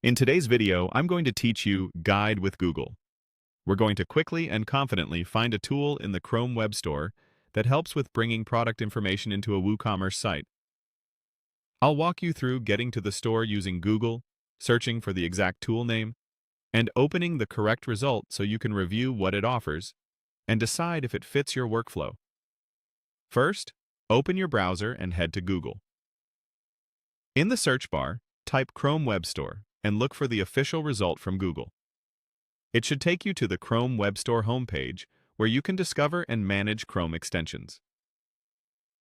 In today's video, I'm going to teach you Guide with Google. We're going to quickly and confidently find a tool in the Chrome Web Store that helps with bringing product information into a WooCommerce site. I'll walk you through getting to the store using Google, searching for the exact tool name, and opening the correct result so you can review what it offers and decide if it fits your workflow. First, open your browser and head to Google. In the search bar, type Chrome Web Store and look for the official result from Google. It should take you to the Chrome Web Store homepage where you can discover and manage Chrome extensions.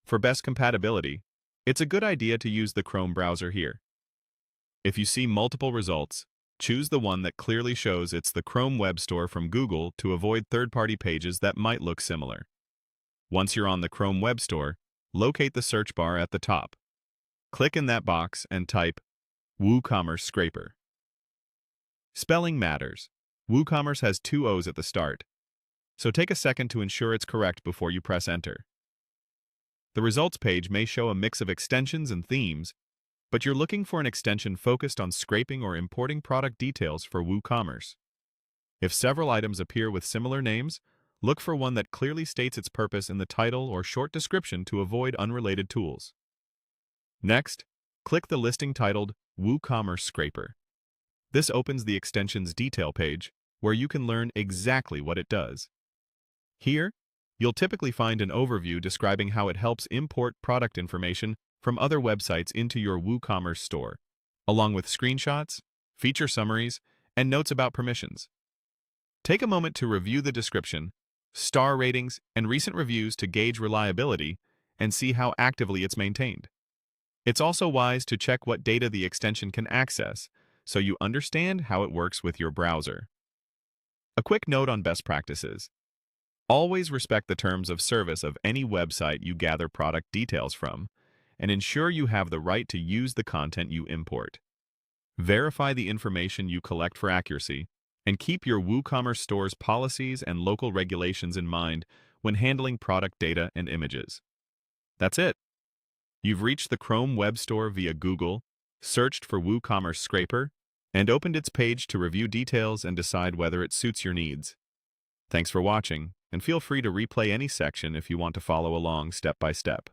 For best compatibility, it's a good idea to use the Chrome browser here. If you see multiple results, choose the one that clearly shows it's the Chrome Web Store from Google to avoid third-party pages that might look similar. Once you're on the Chrome Web Store, locate the search bar at the top. Click in that box and type WooCommerce Scraper. Spelling matters. WooCommerce has two O's at the start, so take a second to ensure it's correct before you press enter. The results page may show a mix of extensions and themes, but you're looking for an extension focused on scraping or importing product details for WooCommerce. If several items appear with similar names, look for one that clearly states its purpose in the title or short description to avoid unrelated tools. Next, click the listing titled WooCommerce Scraper. This opens the extension's detail page, where you can learn exactly what it does. Here, you'll typically find an overview describing how it helps import product information from other websites into your WooCommerce store, along with screenshots, feature summaries, and notes about permissions. Take a moment to review the description, star ratings, and recent reviews to gauge reliability and see how actively it's maintained. It's also wise to check what data the extension can access, so you understand how it works with your browser. A quick note on best practices. Always respect the terms of service of any website you gather product details from, and ensure you have the right to use the content you import. Verify the information you collect for accuracy, and keep your WooCommerce store's policies and local regulations in mind when handling product data and images. That's it. You've reached the Chrome Web Store via Google, searched for WooCommerce Scraper, and opened its page to review details and decide whether it suits your needs. Thanks for watching, and feel free to replay any section if you want to follow along step by step.